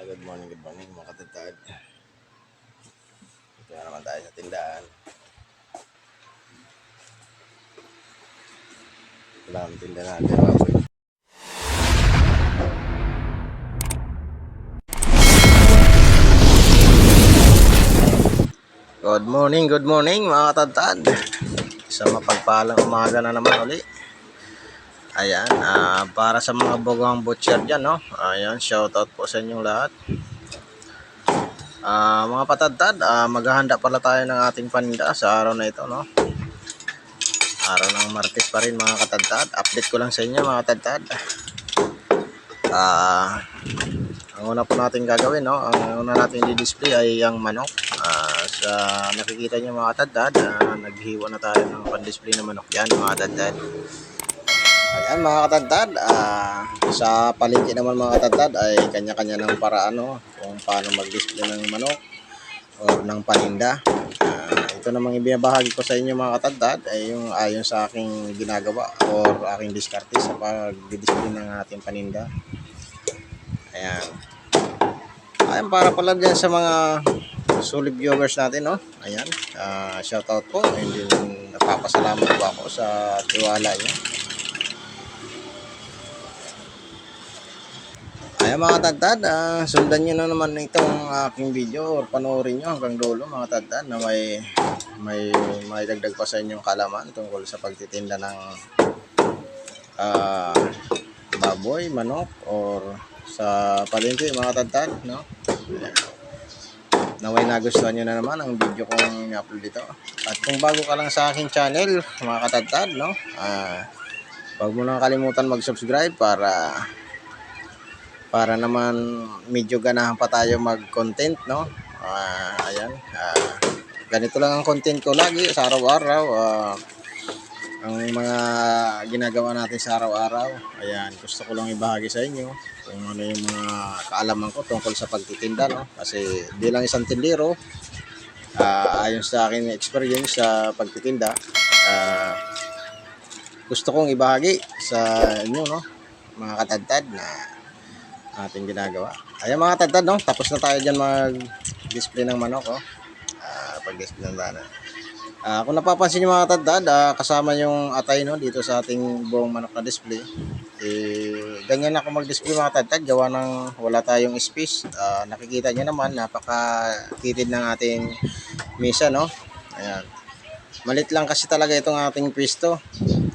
Good morning mga katatad. Ito na naman tayo sa tindahan. Wala ang tinda natin mga boy. Good morning mga katatad. Sa mapagpalang umaga na naman uli. Ayan, para sa mga bogang butcher dyan, no? Ayan, shoutout po sa inyong lahat. Mga patadtad, maghahanda pala tayo ng ating paninda sa araw na ito, no? Araw ng Martes pa rin mga katadtad. Update ko lang sa inyo mga katadtad. Ang una po natin gagawin, no? Ang una natin i-display ay yung manok. Sa nakikita nyo mga katadtad, naghiwa na tayo ng pan-display na manok dyan mga katadtad. Ayan mga katadtad, sa palengke naman mga katadtad ay kanya-kanya ng paraan, no? Kung paano mag-display ng manok o ng paninda. Ito namang ibinabahagi ko sa inyo mga katadtad ay yung ayon sa aking ginagawa or aking diskarte sa pag-display ng ating paninda. Ayan. Ayan, para pala dyan sa mga solid viewers natin, no? Ayan, shoutout po. And then, napapasalamat po ako sa tiwala niyo. Ayan mga katadtad, sundan nyo na naman itong aking video or panoorin nyo hanggang dulo mga katadtad na may dagdag pa sa inyong kalaman tungkol sa pagtitinda ng baboy, manok or sa palengke mga katadtad, no? Naway nagustuhan nyo na naman ang video kong i-upload dito. At kung bago ka lang sa aking channel mga katadtad, no? Huwag mo nang kalimutan mag-subscribe para naman medyo ganahan pa tayo mag-content, no? Ayan, ganito lang ang content ko lagi sa araw-araw. Ang mga ginagawa natin sa araw-araw, ayan, gusto ko lang ibahagi sa inyo kung ano yung mga kaalaman ko tungkol sa pagtitinda, no? Kasi bilang isang tindero, ayon sa akin experience sa pagtitinda, gusto kong ibahagi sa inyo, no? Mga katadtad na ating ginagawa. Ayan mga katadtad, no? Tapos na tayo dyan mag-display ng manok, oh. Pag-display ng manok. Kung napapansin nyo mga katadtad, kasama yung atay, no? Dito sa ating buong manok na display. Ganyan ako mag-display mga katadtad. Gawa ng wala tayong space. Nakikita nyo naman, napaka-kitid ng ating mesa, no? Ayan. Malit lang kasi talaga itong ating pwesto.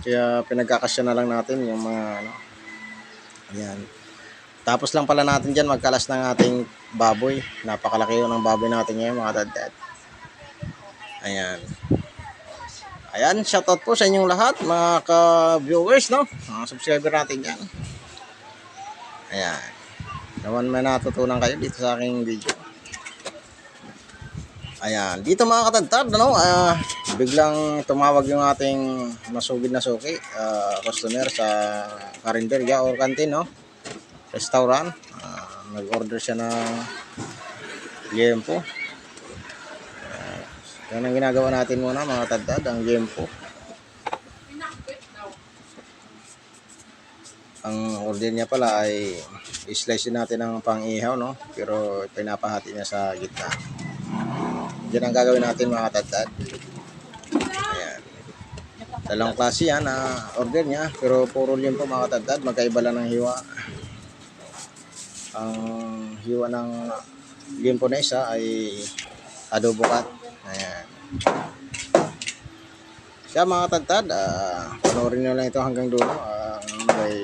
Kaya pinagkakasya na lang natin yung mga, ano. Ayan. Tapos lang pala natin dyan magkalas ng ating baboy. Napakalaki yun ng baboy natin ngayon mga katadtad. Ayan. Ayan, shoutout po sa inyong lahat mga ka-viewers, no? Mga subscriber natin dyan. Ayan. Naman may natutunan kayo dito sa aking video. Ayan. Dito mga katadtad, no? Biglang tumawag yung ating masugid na suki, customer sa karinderya or kantin, no? Restaurant. Nag-order siya ng liempo. Yan ang ginagawa natin muna mga katadtad, ang liempo. Ang order niya pala ay i-slice natin ng pang-ihaw, no? Pero pinapahati niya sa gitna. Yan ang gagawin natin mga katadtad. Ayan. Dalawang klase yan order niya, pero puro liempo mga katadtad. Magkaiba lang ng hiwa. Ang hiwa ng liempo na isa ay adobo cut. Ayan. Siya mga katadtad, panoorin nyo lang ito hanggang dulo. May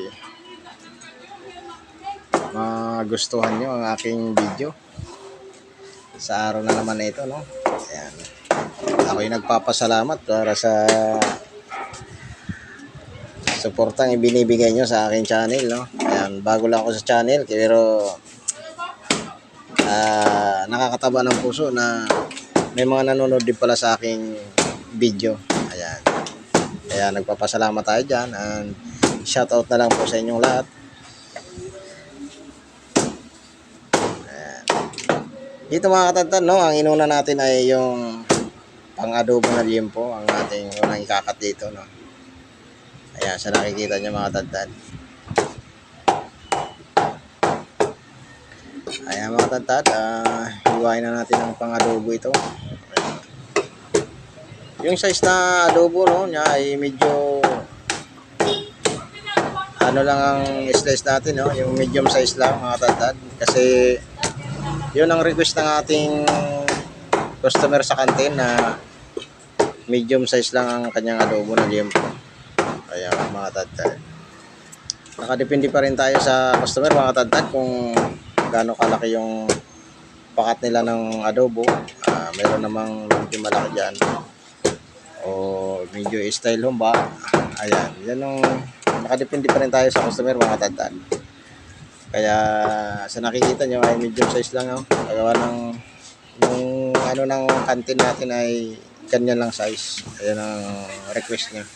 magustuhan nyo ang aking video sa araw na naman na ito, no? Ayan. Ako'y nagpapasalamat para sa suportang ibinibigay nyo sa aking channel, no? Ayan, bago lang ako sa channel pero nakakataba ng puso na may mga nanonood din pala sa aking video. Ayan. Kaya nagpapasalamat tayo dyan and shoutout na lang po sa inyong lahat. Ayan. Dito mga katadtad, no? Ang inuna natin ay yung pang-adobo na liempo, ang ating unang ikakat dito, no? Ayan, sa nakikita nyo mga katadtad. Ayan mga tadtad, hiwain na natin ang pang-adobo ito. Yung size na adobo no, niya ay medyo ano lang ang slice natin no, yung medium size lang mga tadtad. Kasi yun ang request ng ating customer sa kantin na medium size lang ang kanyang adobo na liempo. Ayan mga tadtad. Nakadepende pa rin tayo sa customer mga tadtad kung gaano kalaki yung pakat nila ng adobo. Meron namang medyo malaki dyan o medyo style humba. Ayan, yan ang nakadepende pa rin tayo sa customer mga tadtad. Kaya sa nakikita nyo ay medium size lang no? Kagawa ng yung ano ng kantin natin ay ganyan lang size. Ayan ang request niya.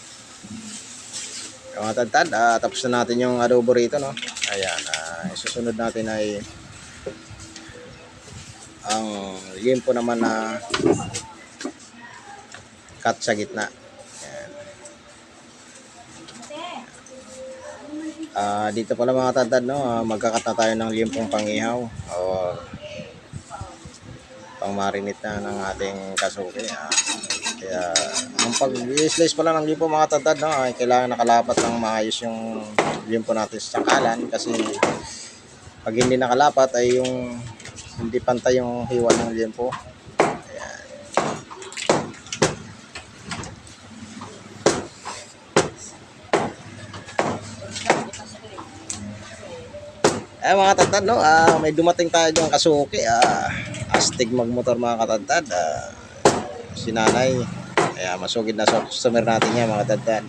Mga tadtad, tapos na natin yung adobo rito no. Ayan, susunod natin ay ang liempo naman na cut sa gitna. Dito pala mga tadtad no, magkakat na tayo ng liempong pangihaw o pang marinate na ng ating kasuke. Kaya ang pag-slice pala ng liempo mga tadtad no, ay kailangan nakalapat ng maayos yung liempo natin sa sangkalan kasi pag hindi nakalapat ay yung hindi pantay yung hiwa ng liempo. Mga tadtad no, may dumating tayo dyan kasuki, astig magmotor mga katadtad, si nanay. Kaya masugid na sa customer natin yan mga tadtad.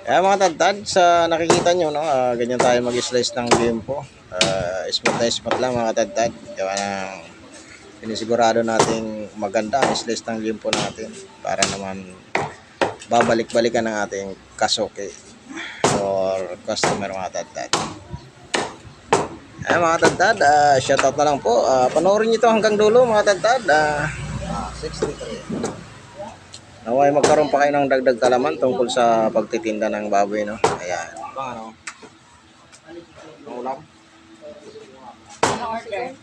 Kaya mga tadtad, sa nakikita nyo no, ganyan tayo mag-slice ng liempo. Smooth na smooth lang mga tadtad. Kaya nang pinisigurado nating maganda ang slice ng liempo natin para naman babalik-balikan ng ating kasuke or customer mga tadtad. Mga tadtad, shoutout na lang po. Panoorin nyo ito hanggang dulo mga tadtad. 63. Naway magkaroon pa kayo ng dagdag kalaman tungkol sa pagtitinda ng baboy no. Ayan. Ano? Ulam? Ano order?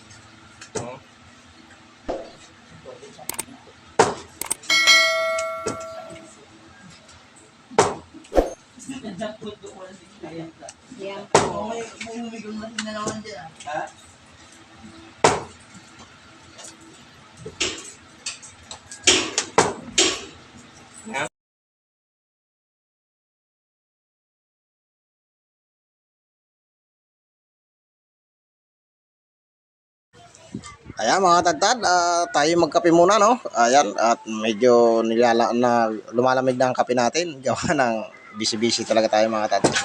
Yan po. May humigong na sinalawan dyan. Ha? Ayan mga tadtad, tayo magkape muna no. Ayan, at medyo na lumalamig na ang kape natin. Gawa ng busy-busy talaga tayo mga tadtad.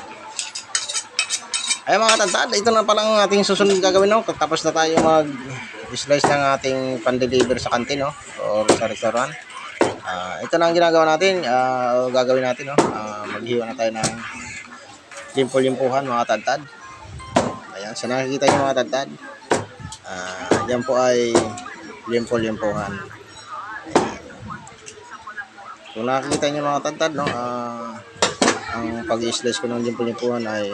Ayan mga tadtad, ito na palang ating susunod gagawin no. Tapos na tayo mag-slice ng ating pan-deliver sa kantin no, or sa restaurant. Ito na ang ginagawa natin, gagawin natin no. Maghiwa na tayo ng limpo-limpuhan mga tadtad. Ayan, sa nakikita nyo mga tadtad. Yan po ay limpo-limpuhan. Kung nakikita nyo mga tadtad no, ang pag-slice ko ng limpo-limpuhan ay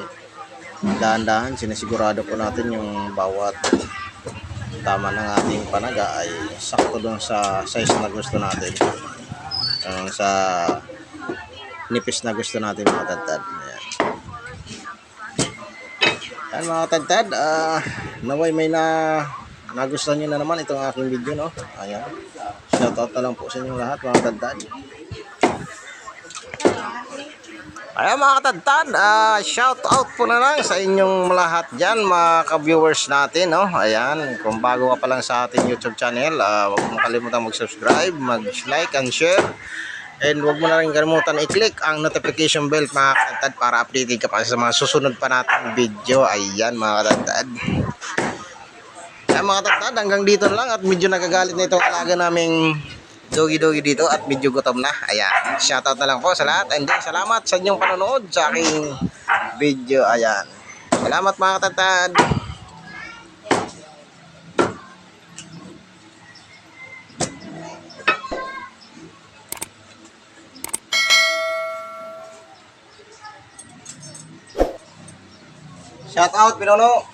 dahan-dahan. Sinasigurado po natin yung bawat tama ng ating panaga ay sakto doon sa size na gusto natin, sa nipis na gusto natin mga tadtad. Ayan mga tadtad, naway may nagustuhan nyo na naman itong aking video no. Ayan, shoutout na lang po sa inyong lahat mga tadtad. Ayan mga katadtad, shoutout po na lang sa inyong lahat dyan mga ka-viewers natin no. Ayan, kung bago ka pa lang sa ating YouTube channel, huwag mo kalimutan mag-subscribe, mag-like and share. And huwag mo na rin kalimutan i-click ang notification bell mga katadtad para updated ka pa sa mga susunod pa natin video. Ayan mga katadtad. Ayan mga katadtad, hanggang dito na lang at medyo nagagalit na itong alaga naming dogi-dogi dito at medyo gutom na. Ayan, shoutout na lang po sa lahat. And then, salamat sa inyong panonood sa aking video. Ayan, salamat mga katadtad. Shout out, Pinono.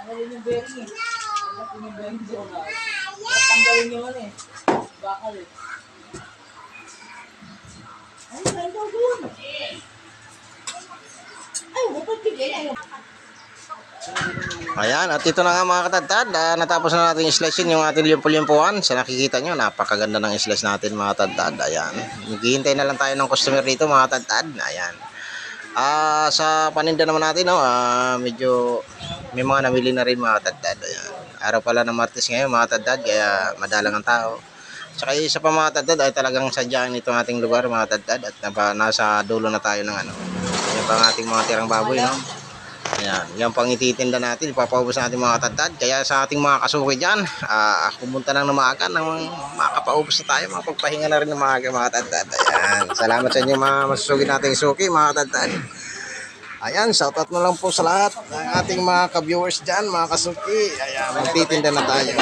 Ano rin yung bearing eh. Wala ko yung bearing doon. Tanggalin nyo ano eh. Bakal eh. Ay, saan daw doon? Ay, dapat bigay. Ayan, at ito na nga mga katadtad. Natapos na natin i-slice yun, yung ating limpo-limpuan. Sa nakikita nyo, napakaganda ng i-slice natin mga katadtad. Ayan, naghihintay na lang tayo ng customer dito mga katadtad. Ayan. Sa paninda naman natin, no, medyo may mga namili na rin mga katadtad. Ayan. Araw pala ng Martes ngayon mga katadtad, kaya madalang ang tao. Tsaka isa pa mga katadtad ay talagang sadyaan itong ating lugar mga katadtad. At nasa dulo na tayo ng ano. Yan pa ang ating mga tirang baboy, no. Ayan, yan pang ititinda natin, ipapaubos natin mga katadtad. Kaya sa ating mga kasuki dyan, pumunta nang maaga nang makapaubos na tayo, makapagpahinga na rin ng maaga mga katadtad. Ayan, salamat sa inyo mga masusugi nating suki mga katadtad. Ayan, shoutout na lang po sa lahat ng ating mga ka-viewers dyan, mga kasuki. Ayan, magtitinda na tayo.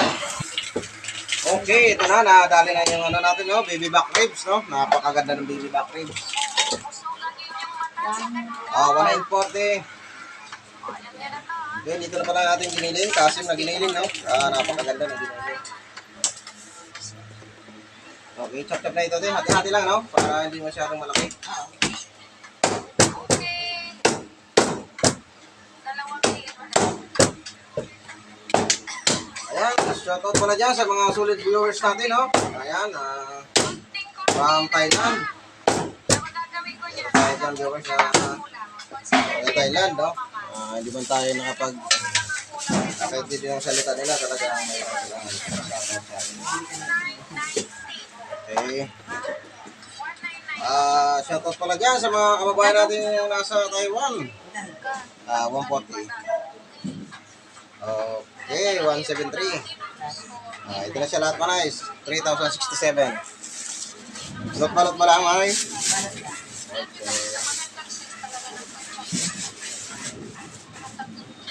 Okay, ito na, nadali na yung ano natin, no? Baby back ribs, no? Napakaganda ng baby back ribs. 140. Yun, dito na pala natin giniling. Kasim na giniling, no? Napakaganda na giniling. Okay, chop-chop na ito din. Hati-hati lang, no? Para hindi masyadong malaki. Ayan, shoutout pala dyan sa mga solid viewers natin, no? Ayan, from Thailand. Thailand viewers na Thailand, no? Hindi man tayo nakakaintindi ng salita nila, talaga may okay. Shoutout pala dyan sa mga kababayan natin yung nasa Taiwan. 140. Okay, 173. Ito na siya lahat pa guys. 3,067. Balot ba lang ay?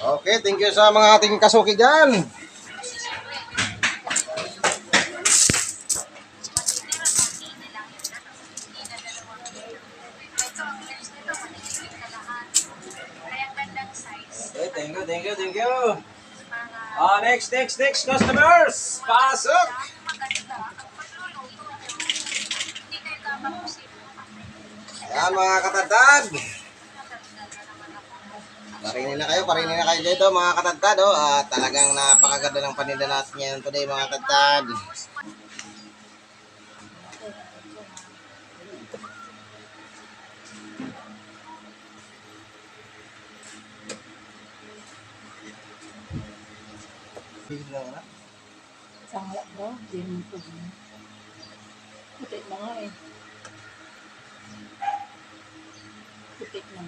Okay, thank you sa mga ating kasuki dyan. Okay, thank you. Next customers. Pasok. Ayan mga katadtad. Parinin na kayo dito mga katadtad. Talagang napakaganda ng paninda natin ngayon today mga katadtad. Sangla daw, di mo ito. Putik na nga eh. Putik na.